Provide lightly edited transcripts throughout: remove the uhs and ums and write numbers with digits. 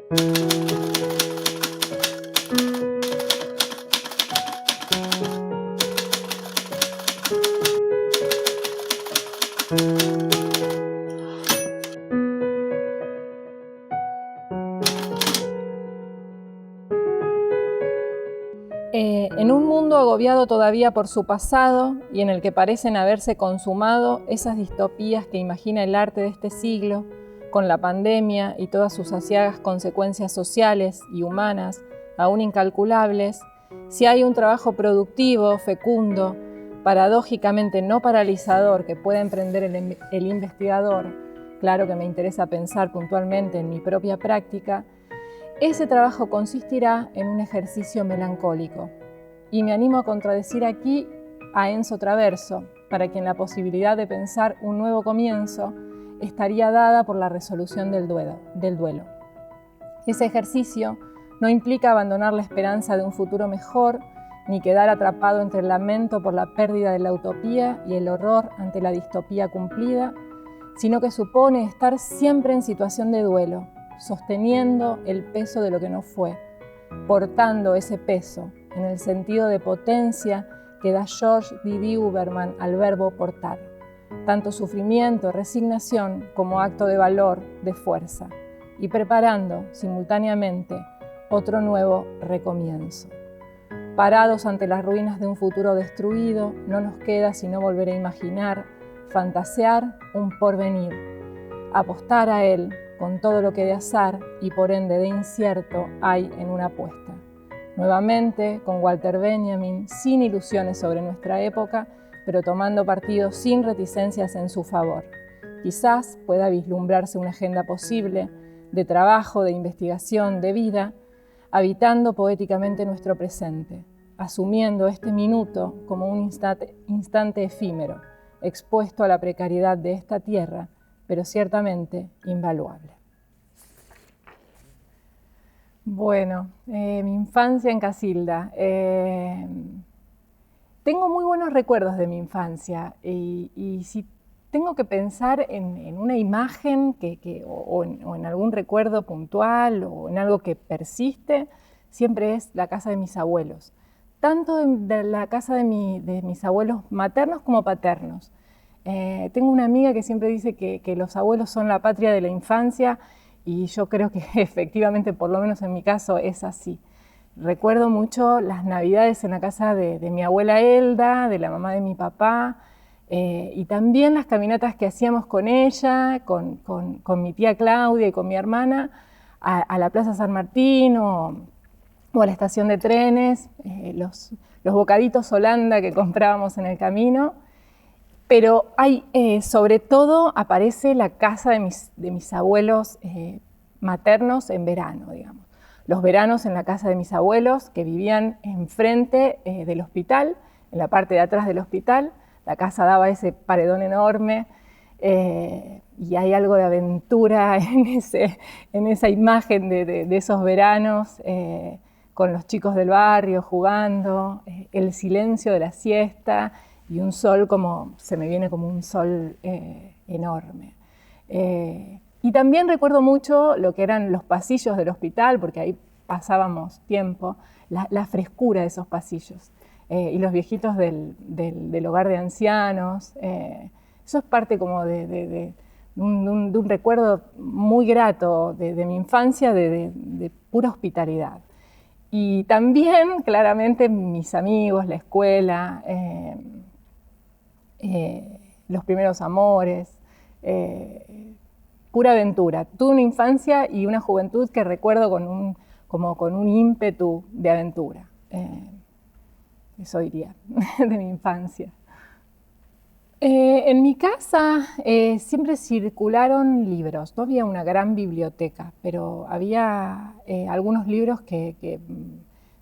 En un mundo agobiado todavía por su pasado y en el que parecen haberse consumado esas distopías que imagina el arte de este siglo, con la pandemia y todas sus aciagas consecuencias sociales y humanas, aún incalculables, si hay un trabajo productivo, fecundo, paradójicamente no paralizador que pueda emprender el investigador, claro que me interesa pensar puntualmente en mi propia práctica, ese trabajo consistirá en un ejercicio melancólico. Y me animo a contradecir aquí a Enzo Traverso, para quien la posibilidad de pensar un nuevo comienzo estaría dada por la resolución del duelo. Ese ejercicio no implica abandonar la esperanza de un futuro mejor, ni quedar atrapado entre el lamento por la pérdida de la utopía y el horror ante la distopía cumplida, sino que supone estar siempre en situación de duelo, sosteniendo el peso de lo que no fue, portando ese peso en el sentido de potencia que da George D. Uberman al verbo portar, tanto sufrimiento, resignación como acto de valor, de fuerza, y preparando simultáneamente otro nuevo recomienzo. Parados ante las ruinas de un futuro destruido, no nos queda sino volver a imaginar, fantasear un porvenir, apostar a él con todo lo que de azar y por ende de incierto hay en una apuesta. Nuevamente, con Walter Benjamin, sin ilusiones sobre nuestra época, pero tomando partido sin reticencias en su favor. Quizás pueda vislumbrarse una agenda posible de trabajo, de investigación, de vida, habitando poéticamente nuestro presente, asumiendo este minuto como un instante efímero, expuesto a la precariedad de esta tierra, pero ciertamente invaluable. Bueno, mi infancia en Casilda. Tengo muy buenos recuerdos de mi infancia y si tengo que pensar en una imagen o en algún recuerdo puntual o en algo que persiste, siempre es la casa de mis abuelos. Tanto de la casa de mis abuelos maternos como paternos. Tengo una amiga que siempre dice que los abuelos son la patria de la infancia y yo creo que efectivamente, por lo menos en mi caso, es así. Recuerdo mucho las navidades en la casa de mi abuela Elda, de la mamá de mi papá, y también las caminatas que hacíamos con ella, con mi tía Claudia y con mi hermana, a la Plaza San Martín o a la estación de trenes, los bocaditos Holanda que comprábamos en el camino. Pero sobre todo aparece la casa de mis abuelos maternos en verano, digamos. Los veranos en la casa de mis abuelos, que vivían enfrente del hospital, en la parte de atrás del hospital. La casa daba ese paredón enorme y hay algo de aventura en esa imagen de esos veranos, con los chicos del barrio jugando, el silencio de la siesta, y un sol se me viene como un sol enorme. Y también recuerdo mucho lo que eran los pasillos del hospital, porque ahí pasábamos tiempo, la frescura de esos pasillos, y los viejitos del hogar de ancianos. Eso es parte como de un recuerdo muy grato de mi infancia, de pura hospitalidad. Y también, claramente, mis amigos, la escuela, los primeros amores, pura aventura. Tuve una infancia y una juventud que recuerdo con un ímpetu de aventura. Eso diría de mi infancia. En mi casa siempre circularon libros. No había una gran biblioteca, pero había algunos libros que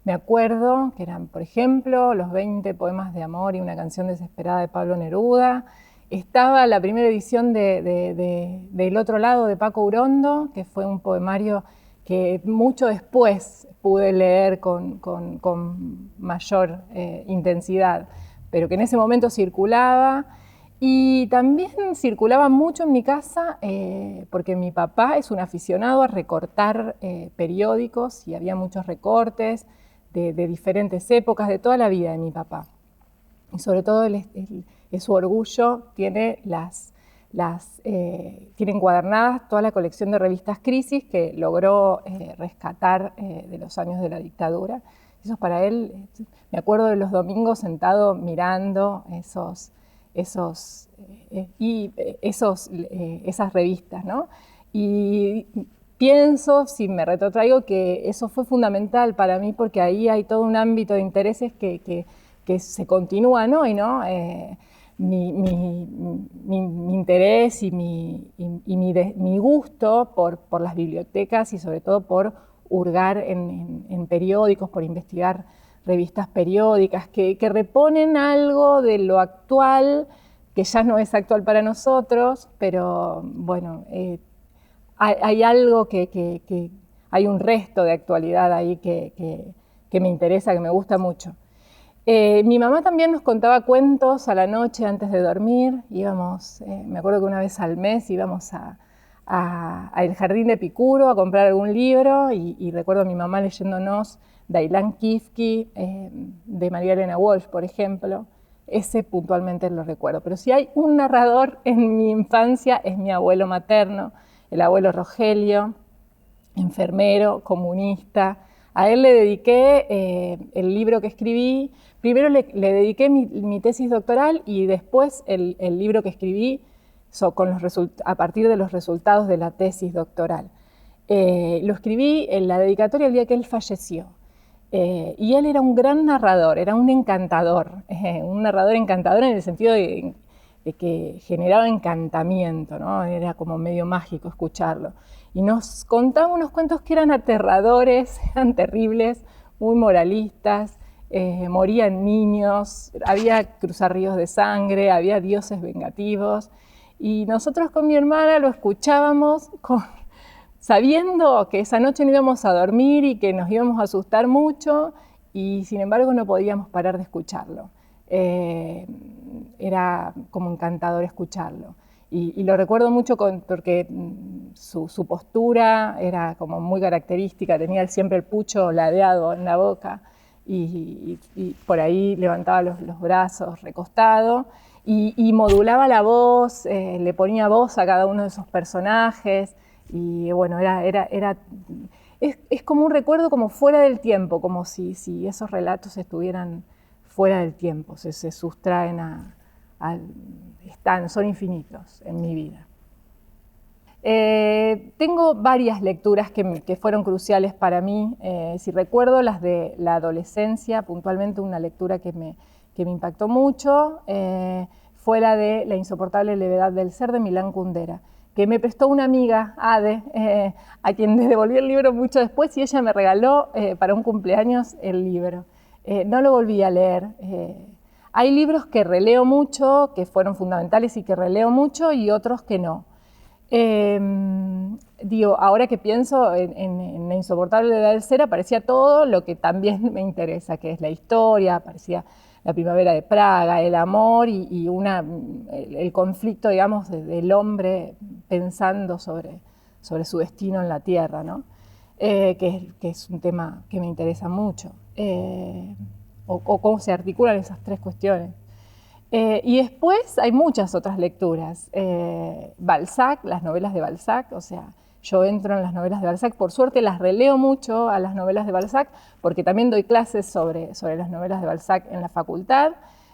me acuerdo, que eran, por ejemplo, Los 20 poemas de amor y una canción desesperada de Pablo Neruda. Estaba la primera edición del Otro lado de Paco Urondo, que fue un poemario que mucho después pude leer con mayor intensidad, pero que en ese momento circulaba. Y también circulaba mucho en mi casa, porque mi papá es un aficionado a recortar periódicos y había muchos recortes de diferentes épocas, de toda la vida de mi papá. Y sobre todo es su orgullo, tiene tiene encuadernadas toda la colección de revistas Crisis que logró rescatar de los años de la dictadura. Eso es para él, me acuerdo de los domingos sentado mirando esas revistas, ¿no? Y pienso, si me retrotraigo, que eso fue fundamental para mí porque ahí hay todo un ámbito de intereses que se continúan hoy, ¿no? Mi interés y mi gusto por las bibliotecas y sobre todo por hurgar en periódicos, por investigar revistas periódicas que reponen algo de lo actual, que ya no es actual para nosotros, pero bueno, hay algo hay un resto de actualidad ahí que me interesa, que me gusta mucho. Mi mamá también nos contaba cuentos a la noche antes de dormir. Íbamos, me acuerdo que una vez al mes íbamos al Jardín de Epicuro a comprar algún libro y recuerdo a mi mamá leyéndonos Dailan Kifki, de María Elena Walsh, por ejemplo. Ese puntualmente lo recuerdo. Pero si hay un narrador en mi infancia es mi abuelo materno, el abuelo Rogelio, enfermero, comunista. A él le dediqué el libro que escribí. Primero le dediqué mi tesis doctoral y después el libro que escribí a partir de los resultados de la tesis doctoral. Lo escribí en la dedicatoria el día que él falleció. Y él era un gran narrador, era un narrador encantador en el sentido de que generaba encantamiento, ¿no? Era como medio mágico escucharlo. Y nos contaba unos cuentos que eran aterradores, eran terribles, muy moralistas, morían niños, había cruzarríos de sangre, había dioses vengativos. Y nosotros con mi hermana lo escuchábamos sabiendo que esa noche no íbamos a dormir y que nos íbamos a asustar mucho, y sin embargo no podíamos parar de escucharlo. Era como encantador escucharlo. Y lo recuerdo mucho porque su postura era como muy característica, tenía siempre el pucho ladeado en la boca y por ahí levantaba los brazos recostado y modulaba la voz, le ponía voz a cada uno de esos personajes y bueno, es como un recuerdo como fuera del tiempo, como si esos relatos estuvieran fuera del tiempo, se sustraen son infinitos en mi vida. Tengo varias lecturas que fueron cruciales para mí. Si recuerdo las de la adolescencia, puntualmente una lectura que me impactó mucho, fue la de La insoportable levedad del ser de Milán Kundera, que me prestó una amiga, Ade, a quien le devolví el libro mucho después y ella me regaló para un cumpleaños el libro. No lo volví a leer. Hay libros que releo mucho, que fueron fundamentales y que releo mucho, y otros que no. Ahora que pienso en La insoportable levedad del ser, aparecía todo lo que también me interesa, que es la historia, aparecía la primavera de Praga, el amor y el conflicto, digamos, del hombre pensando sobre su destino en la tierra, ¿no? Que es un tema que me interesa mucho. O cómo se articulan esas tres cuestiones. Y después hay muchas otras lecturas. Balzac, las novelas de Balzac, o sea, yo entro en las novelas de Balzac, por suerte las releo mucho a las novelas de Balzac, porque también doy clases sobre las novelas de Balzac en la facultad,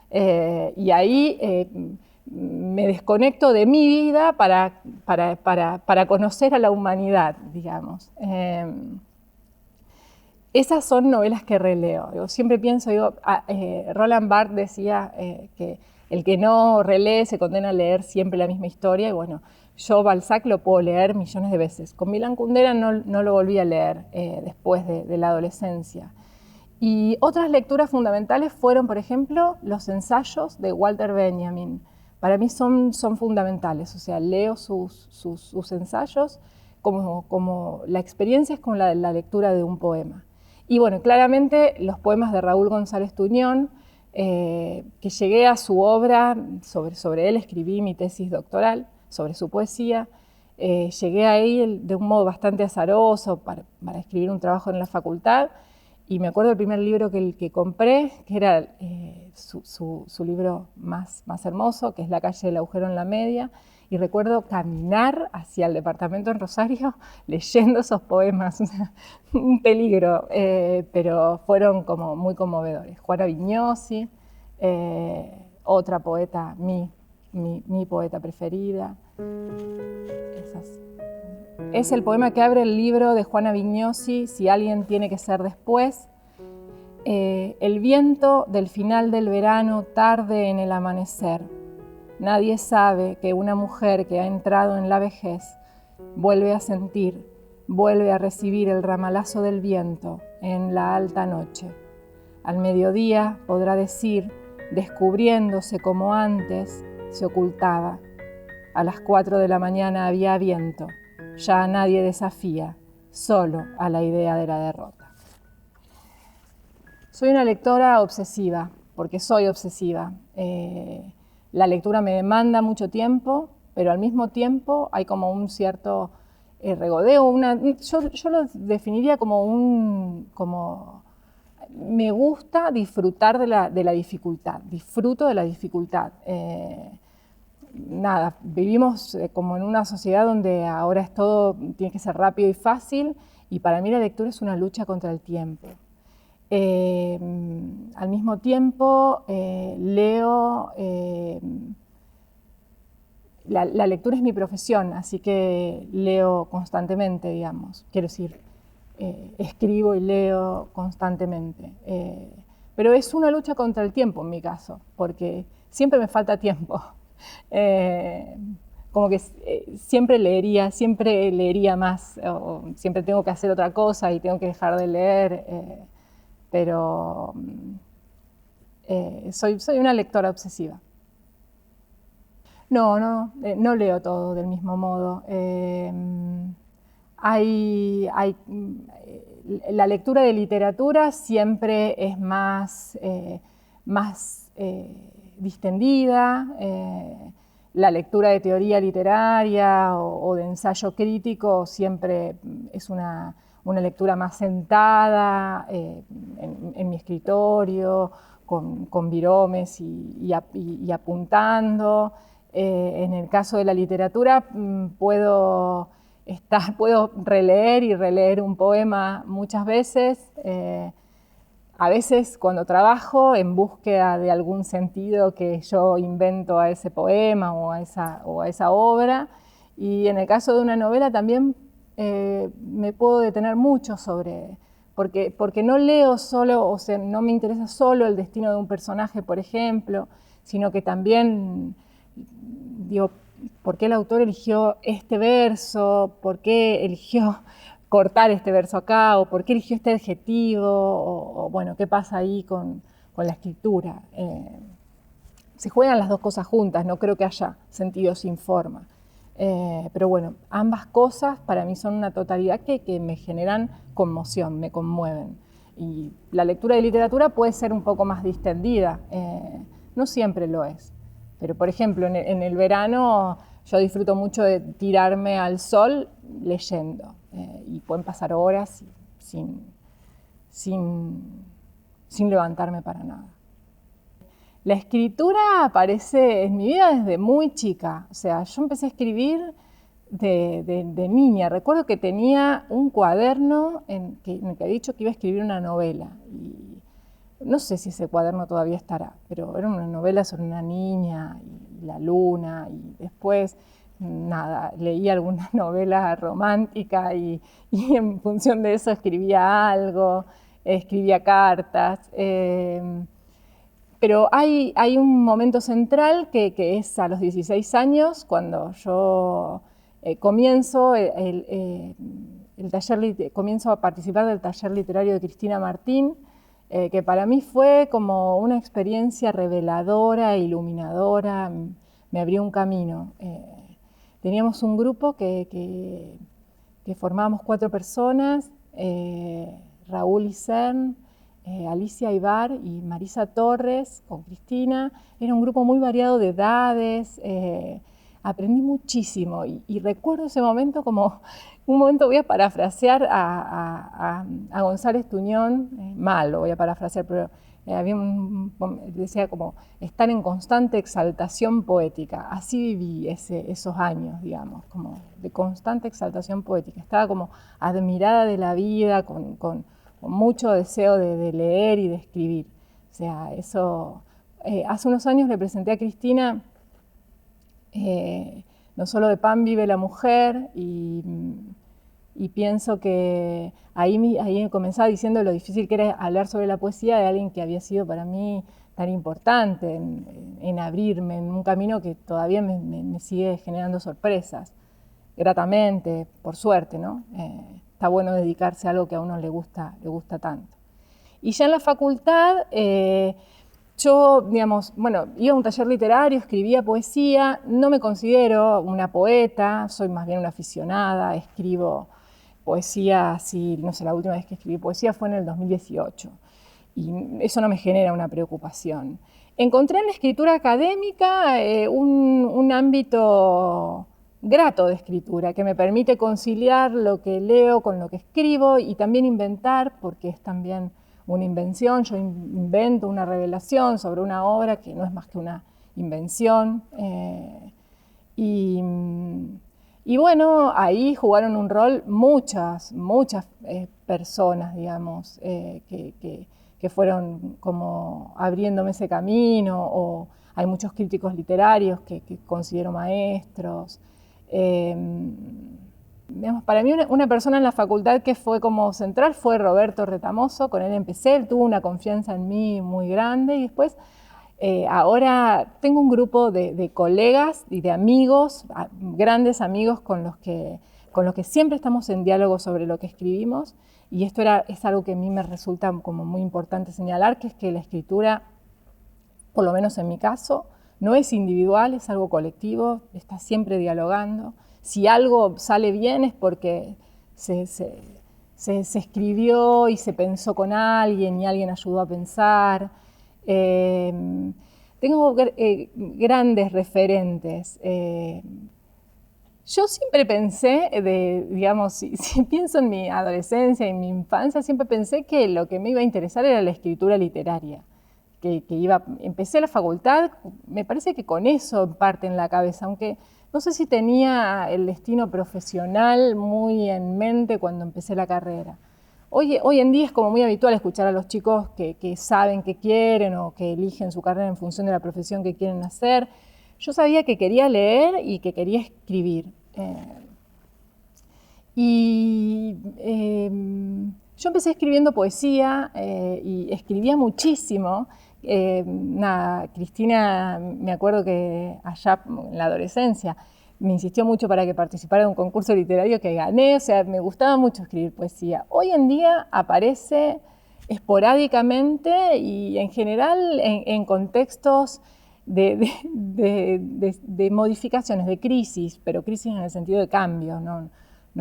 y ahí me desconecto de mi vida para conocer a la humanidad, digamos. Esas son novelas que releo. Yo siempre pienso, Roland Barthes decía que el que no relee se condena a leer siempre la misma historia, y bueno, yo Balzac lo puedo leer millones de veces. Con Milán Kundera no lo volví a leer después de la adolescencia. Y otras lecturas fundamentales fueron, por ejemplo, los ensayos de Walter Benjamin. Para mí son fundamentales, o sea, leo sus ensayos como la experiencia es como la lectura de un poema. Y bueno, claramente los poemas de Raúl González Tuñón, que llegué a su obra, sobre él escribí mi tesis doctoral, sobre su poesía. Llegué ahí de un modo bastante azaroso para escribir un trabajo en la facultad, y me acuerdo del primer libro que compré, que era su libro más hermoso, que es La calle del agujero en la media, y recuerdo caminar hacia el departamento en Rosario leyendo esos poemas, o sea, un peligro, pero fueron como muy conmovedores. Juana Vignosi, otra poeta, mi poeta preferida. Es el poema que abre el libro de Juana Vignosi, Si alguien tiene que ser después. El viento del final del verano tarde en el amanecer. Nadie sabe que una mujer que ha entrado en la vejez vuelve a sentir, vuelve a recibir el ramalazo del viento en la alta noche. Al mediodía podrá decir, descubriéndose como antes, se ocultaba. A las 4 de la mañana había viento. Ya a nadie desafía, solo a la idea de la derrota. Soy una lectora obsesiva, porque soy obsesiva. La lectura me demanda mucho tiempo, pero al mismo tiempo hay como un cierto regodeo. Yo lo definiría como me gusta disfrutar de la dificultad, disfruto de la dificultad. Nada, vivimos como en una sociedad donde ahora todo tiene que ser rápido y fácil, y para mí la lectura es una lucha contra el tiempo. Al mismo tiempo leo, la lectura es mi profesión, así que leo constantemente, digamos, quiero decir, escribo y leo constantemente. Pero es una lucha contra el tiempo en mi caso, porque siempre me falta tiempo. Como que siempre leería más, o siempre tengo que hacer otra cosa y tengo que dejar de leer, pero soy una lectora obsesiva. No leo todo del mismo modo. La lectura de literatura siempre es más distendida. La lectura de teoría literaria o de ensayo crítico siempre es una lectura más sentada en mi escritorio, con viromes y apuntando. En el caso de la literatura puedo releer y releer un poema muchas veces. A veces cuando trabajo en búsqueda de algún sentido que yo invento a ese poema o a esa obra, y en el caso de una novela también me puedo detener mucho porque no leo solo, o sea, no me interesa solo el destino de un personaje, por ejemplo, sino que también digo, ¿por qué el autor eligió este verso? ¿Por qué eligió cortar este verso acá? ¿O por qué eligió este adjetivo? O bueno, ¿qué pasa ahí con la escritura? Se juegan las dos cosas juntas, no creo que haya sentido sin forma. Pero bueno, ambas cosas para mí son una totalidad que me generan conmoción, me conmueven. Y la lectura de literatura puede ser un poco más distendida, no siempre lo es. Pero por ejemplo, en el verano yo disfruto mucho de tirarme al sol leyendo, y pueden pasar horas sin levantarme para nada. La escritura aparece en mi vida desde muy chica. O sea, yo empecé a escribir de niña. Recuerdo que tenía un cuaderno en el que he dicho que iba a escribir una novela. Y no sé si ese cuaderno todavía estará, pero era una novela sobre una niña y la luna. Y después, nada, leí alguna novela romántica y en función de eso escribía algo, escribía cartas. Pero hay un momento central que es a los 16 años, cuando yo comienzo a participar del taller literario de Cristina Martín, que para mí fue como una experiencia reveladora, iluminadora, me abrió un camino. Teníamos un grupo que formábamos 4 personas, Raúl Isern, Alicia Ibar y Marisa Torres con Cristina. Era un grupo muy variado de edades. Aprendí muchísimo y recuerdo ese momento como un momento, voy a parafrasear a González Tuñón, mal lo voy a parafrasear, pero decía como estar en constante exaltación poética. Así viví esos años, digamos, como de constante exaltación poética. Estaba como admirada de la vida, con mucho deseo de leer y de escribir. O sea, eso... hace unos años le presenté a Cristina no solo de pan vive la mujer, y pienso que ahí comenzaba diciendo lo difícil que era hablar sobre la poesía de alguien que había sido para mí tan importante en abrirme en un camino que todavía me sigue generando sorpresas, gratamente, por suerte, ¿no? Está bueno dedicarse a algo que a uno le gusta tanto. Y ya en la facultad, yo, digamos, bueno, iba a un taller literario, escribía poesía, no me considero una poeta, soy más bien una aficionada, escribo poesía, así, no sé, la última vez que escribí poesía fue en el 2018, y eso no me genera una preocupación. Encontré en la escritura académica un ámbito grato de escritura, que me permite conciliar lo que leo con lo que escribo y también inventar, porque es también una invención. Yo invento una revelación sobre una obra que no es más que una invención. Y bueno, ahí jugaron un rol muchas personas, digamos, que fueron como abriéndome ese camino, o hay muchos críticos literarios que considero maestros. Digamos, para mí una persona en la facultad que fue como central fue Roberto Retamoso. Con él empecé, él tuvo una confianza en mí muy grande, y después ahora tengo un grupo de colegas y de amigos, grandes amigos con los que siempre estamos en diálogo sobre lo que escribimos, y esto es algo que a mí me resulta como muy importante señalar, que es que la escritura, por lo menos en mi caso, no es individual, es algo colectivo, está siempre dialogando. Si algo sale bien es porque se escribió y se pensó con alguien y alguien ayudó a pensar. Tengo grandes referentes. Yo siempre pensé, digamos, si pienso en mi adolescencia y mi infancia, siempre pensé que lo que me iba a interesar era la escritura literaria. Empecé la facultad, me parece que con eso en parte en la cabeza, aunque no sé si tenía el destino profesional muy en mente cuando empecé la carrera. Hoy en día es como muy habitual escuchar a los chicos que saben qué quieren o que eligen su carrera en función de la profesión que quieren hacer. Yo sabía que quería leer y que quería escribir. Yo empecé escribiendo poesía y escribía muchísimo. Cristina, me acuerdo que allá en la adolescencia me insistió mucho para que participara de un concurso literario que gané. O sea, me gustaba mucho escribir poesía. Hoy en día aparece esporádicamente y en general en contextos de modificaciones, de crisis, pero crisis en el sentido de cambio, no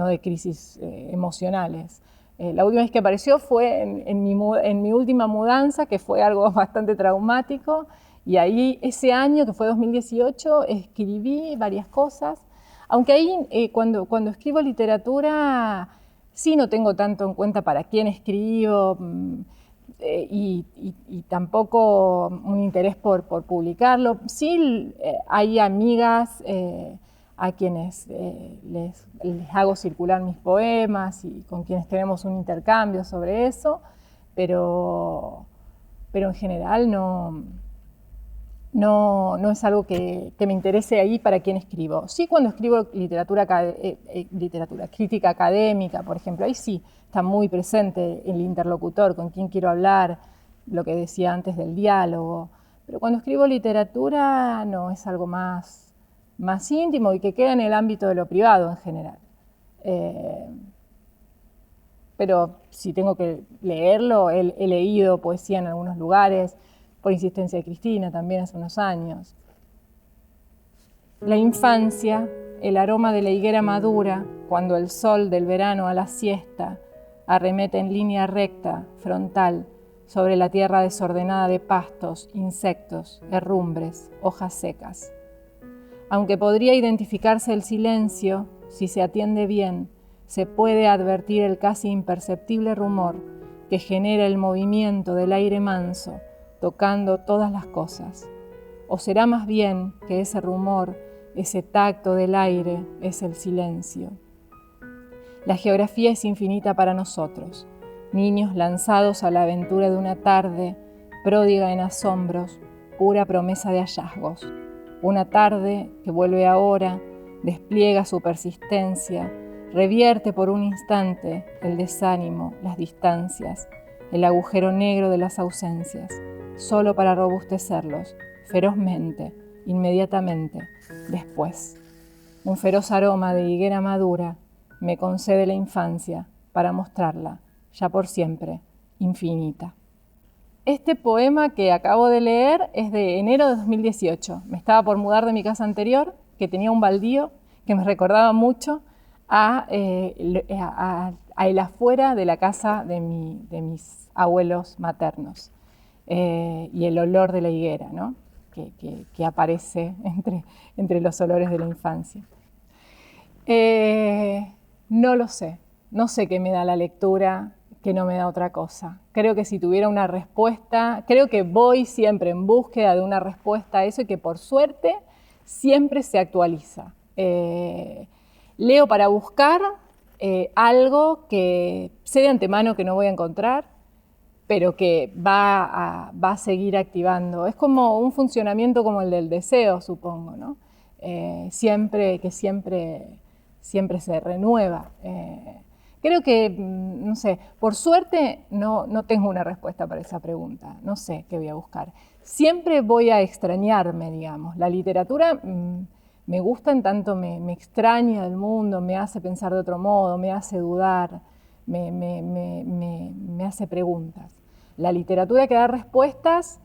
de crisis emocionales. La última vez que apareció fue en mi última mudanza, que fue algo bastante traumático, y ahí ese año, que fue 2018, escribí varias cosas, aunque ahí cuando escribo literatura sí no tengo tanto en cuenta para quién escribo, y tampoco un interés por publicarlo. Sí hay amigas a quienes les hago circular mis poemas y con quienes tenemos un intercambio sobre eso, pero en general no es algo que me interese ahí para quién escribo. Sí, cuando escribo literatura, crítica académica, por ejemplo, ahí sí está muy presente el interlocutor, con quién quiero hablar, lo que decía antes del diálogo. Pero cuando escribo literatura no, es algo más íntimo y que queda en el ámbito de lo privado en general. Pero si tengo que leerlo, he leído poesía en algunos lugares, por insistencia de Cristina también hace unos años. La infancia, el aroma de la higuera madura, cuando el sol del verano a la siesta arremete en línea recta, frontal, sobre la tierra desordenada de pastos, insectos, herrumbres, hojas secas. Aunque podría identificarse el silencio, si se atiende bien, se puede advertir el casi imperceptible rumor que genera el movimiento del aire manso, tocando todas las cosas. O será más bien que ese rumor, ese tacto del aire, es el silencio. La geografía es infinita para nosotros, niños lanzados a la aventura de una tarde, pródiga en asombros, pura promesa de hallazgos. Una tarde que vuelve ahora, despliega su persistencia, revierte por un instante el desánimo, las distancias, el agujero negro de las ausencias, solo para robustecerlos, ferozmente, inmediatamente, después. Un feroz aroma de higuera madura me concede la infancia para mostrarla, ya por siempre, infinita. Este poema que acabo de leer es de enero de 2018. Me estaba por mudar de mi casa anterior, que tenía un baldío que me recordaba mucho a el afuera de la casa de mis abuelos maternos y el olor de la higuera, ¿no? que aparece entre los olores de la infancia. No lo sé, no sé qué me da la lectura, que no me da otra cosa. Creo que si tuviera una respuesta, creo que voy siempre en búsqueda de una respuesta a eso y que por suerte siempre se actualiza. Leo para buscar algo que sé de antemano que no voy a encontrar, pero que va a seguir activando. Es como un funcionamiento como el del deseo, supongo, ¿no? Siempre se renueva. Creo que, no sé, por suerte no tengo una respuesta para esa pregunta, no sé qué voy a buscar. Siempre voy a extrañarme, digamos. La literatura me gusta en tanto me extraña del mundo, me hace pensar de otro modo, me hace dudar, me hace preguntas. La literatura que da respuestas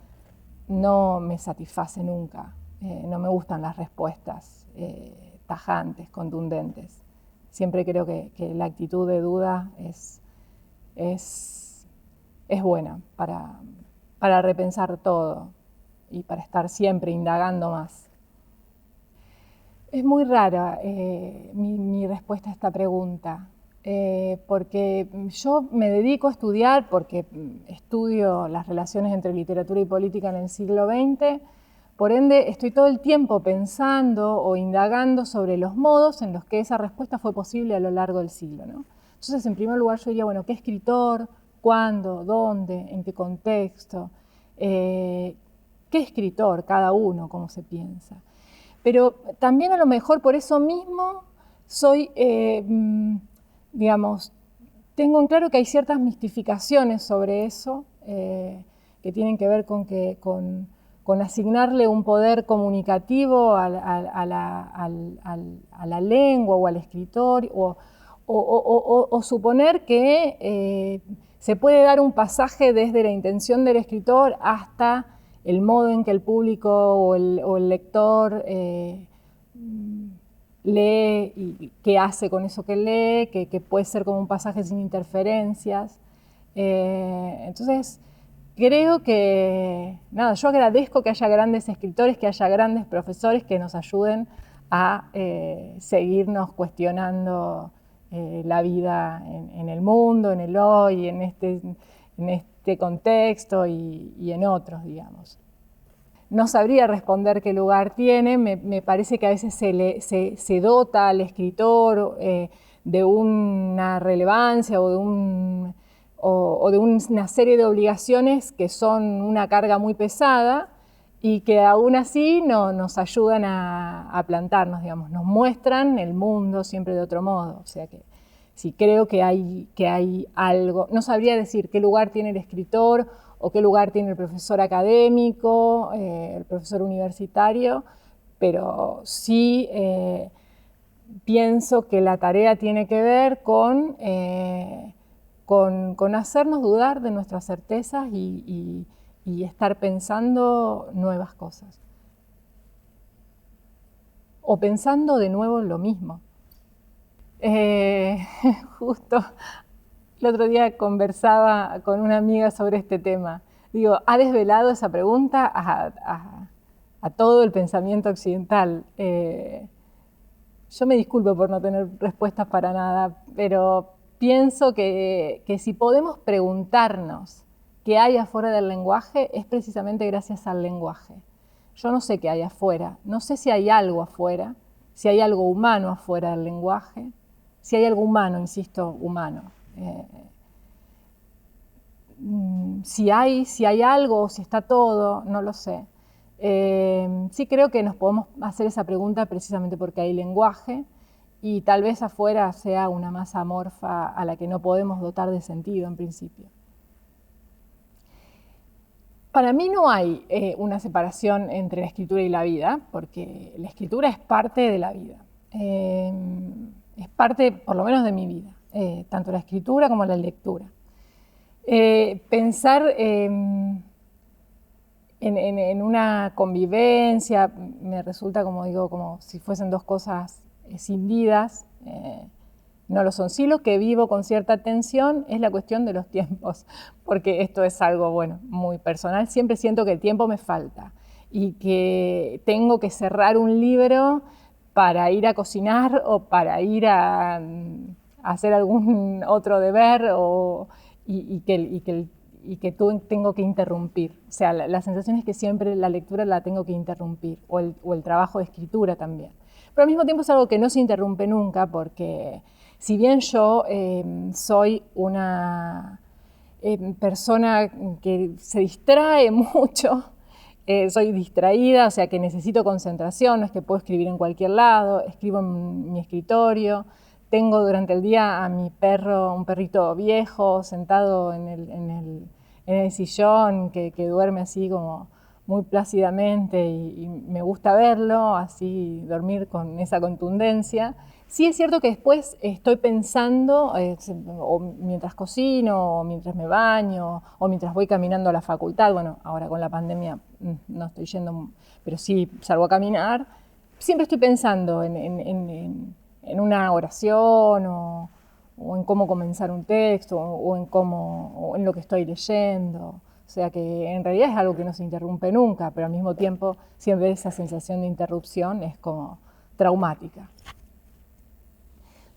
no me satisface nunca, no me gustan las respuestas tajantes, contundentes. Siempre creo que la actitud de duda es buena para repensar todo y para estar siempre indagando más. Es muy rara mi respuesta a esta pregunta, porque yo me dedico a estudiar, porque estudio las relaciones entre literatura y política en el siglo XX, por ende, estoy todo el tiempo pensando o indagando sobre los modos en los que esa respuesta fue posible a lo largo del siglo, ¿no? Entonces, en primer lugar, yo diría, bueno, ¿qué escritor? ¿Cuándo? ¿Dónde? ¿En qué contexto? ¿Qué escritor? Cada uno, cómo se piensa. Pero también a lo mejor por eso mismo soy, digamos, tengo en claro que hay ciertas mistificaciones sobre eso que tienen que ver con asignarle un poder comunicativo a la lengua o al escritor, o suponer que se puede dar un pasaje desde la intención del escritor hasta el modo en que el público o el lector lee y qué hace con eso que lee, que puede ser como un pasaje sin interferencias. Entonces, creo que, nada, yo agradezco que haya grandes escritores, que haya grandes profesores que nos ayuden a seguirnos cuestionando la vida en el mundo, en el hoy, en este contexto y en otros, digamos. No sabría responder qué lugar tiene, me parece que a veces se dota al escritor de una relevancia o de una serie de obligaciones que son una carga muy pesada y que aún así nos ayudan a plantarnos, digamos, nos muestran el mundo siempre de otro modo. O sea que sí creo que hay algo, no sabría decir qué lugar tiene el escritor o qué lugar tiene el profesor académico, el profesor universitario, pero sí pienso que la tarea tiene que ver con hacernos dudar de nuestras certezas y estar pensando nuevas cosas. O pensando de nuevo en lo mismo. Justo El otro día conversaba con una amiga sobre este tema. Digo, ha desvelado esa pregunta a todo el pensamiento occidental. Yo me disculpo por no tener respuestas para nada, pero pienso que si podemos preguntarnos qué hay afuera del lenguaje, es precisamente gracias al lenguaje. Yo no sé qué hay afuera, no sé si hay algo afuera, si hay algo humano afuera del lenguaje, si hay algo humano, insisto, humano. Si hay algo o si está todo, no lo sé. Sí creo que nos podemos hacer esa pregunta precisamente porque hay lenguaje y tal vez afuera sea una masa amorfa a la que no podemos dotar de sentido en principio. Para mí no hay una separación entre la escritura y la vida, porque la escritura es parte de la vida. Es parte, por lo menos, de mi vida, tanto la escritura como la lectura. Pensar en una convivencia me resulta, como digo, como si fuesen dos cosas escindidas. No lo son. Sí, lo que vivo con cierta tensión es la cuestión de los tiempos, porque esto es algo, bueno, muy personal. Siempre siento que el tiempo me falta y que tengo que cerrar un libro para ir a cocinar o para ir a hacer algún otro deber y que tengo que interrumpir. O sea, la sensación es que siempre la lectura la tengo que interrumpir, o el trabajo de escritura también. Pero al mismo tiempo es algo que no se interrumpe nunca, porque si bien yo soy una persona que se distrae mucho, soy distraída, o sea que necesito concentración, no es que puedo escribir en cualquier lado, escribo en mi escritorio, tengo durante el día a mi perro, un perrito viejo, sentado en el sillón, que duerme así como muy plácidamente y me gusta verlo, así dormir con esa contundencia. Sí es cierto que después estoy pensando, o mientras cocino, o mientras me baño, o mientras voy caminando a la facultad, bueno, ahora con la pandemia no estoy yendo, pero sí salgo a caminar, siempre estoy pensando en una oración o en cómo comenzar un texto o en lo que estoy leyendo. O sea que en realidad es algo que no se interrumpe nunca, pero al mismo tiempo siempre esa sensación de interrupción es como traumática.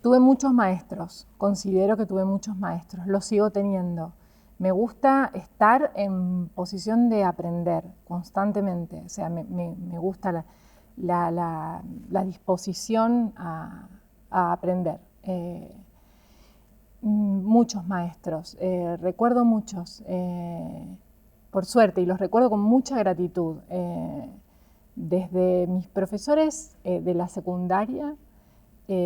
Tuve muchos maestros, considero que tuve muchos maestros, los sigo teniendo. Me gusta estar en posición de aprender constantemente, o sea, me gusta la disposición a aprender. Muchos maestros, recuerdo muchos, por suerte, y los recuerdo con mucha gratitud. Desde mis profesores de la secundaria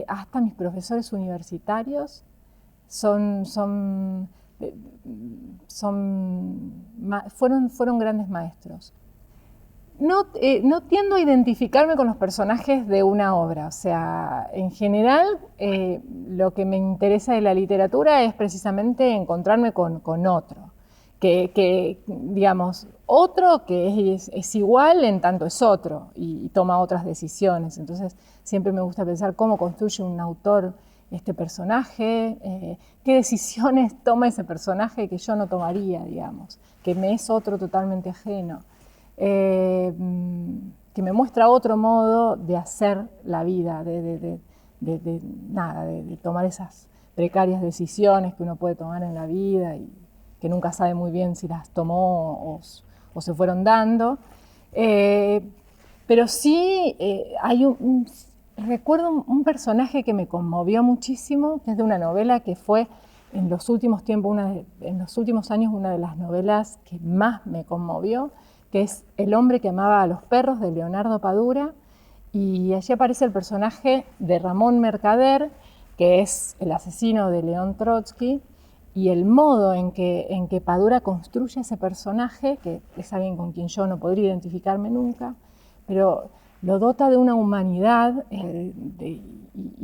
hasta mis profesores universitarios fueron grandes maestros. No tiendo a identificarme con los personajes de una obra, o sea, en general lo que me interesa de la literatura es precisamente encontrarme con otro, digamos, otro que es igual en tanto es otro y toma otras decisiones. Entonces siempre me gusta pensar cómo construye un autor este personaje, qué decisiones toma ese personaje que yo no tomaría, digamos, que me es otro totalmente ajeno. Que me muestra otro modo de hacer la vida, de tomar esas precarias decisiones que uno puede tomar en la vida y que nunca sabe muy bien si las tomó o se fueron dando. Pero sí recuerdo un personaje que me conmovió muchísimo, que es de una novela que fue en los últimos años una de las novelas que más me conmovió, que es El hombre que amaba a los perros, de Leonardo Padura, y allí aparece el personaje de Ramón Mercader, que es el asesino de León Trotsky, y el modo en que Padura construye ese personaje, que es alguien con quien yo no podría identificarme nunca, pero lo dota de una humanidad y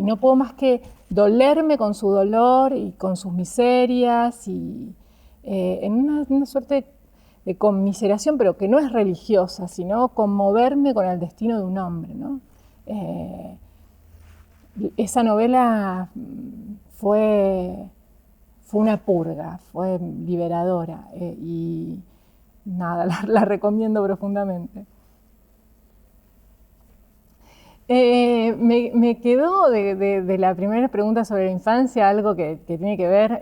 no puedo más que dolerme con su dolor y con sus miserias y en una suerte de conmiseración, pero que no es religiosa, sino conmoverme con el destino de un hombre, ¿no? Esa novela fue fue una purga, fue liberadora y nada, la recomiendo profundamente. Me quedó de la primera pregunta sobre la infancia algo que tiene que ver,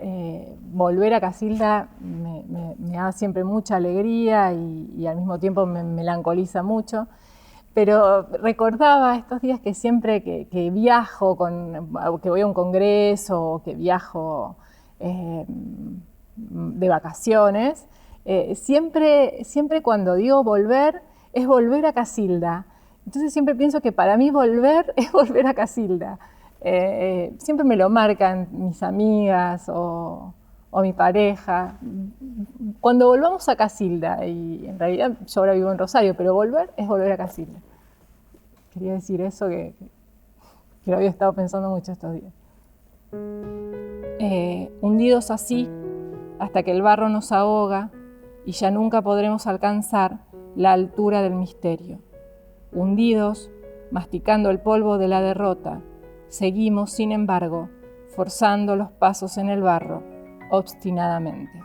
volver a Casilda me da siempre mucha alegría y al mismo tiempo me melancoliza mucho, pero recordaba estos días que siempre que viajo, que voy a un congreso o que viajo de vacaciones, siempre cuando digo volver, es volver a Casilda. Entonces siempre pienso que para mí volver es volver a Casilda. Siempre me lo marcan mis amigas o mi pareja. Cuando volvamos a Casilda, y en realidad yo ahora vivo en Rosario, pero volver es volver a Casilda. Quería decir eso que lo había estado pensando mucho estos días. Hundidos así, hasta que el barro nos ahoga y ya nunca podremos alcanzar la altura del misterio. Hundidos, masticando el polvo de la derrota, seguimos, sin embargo, forzando los pasos en el barro, obstinadamente.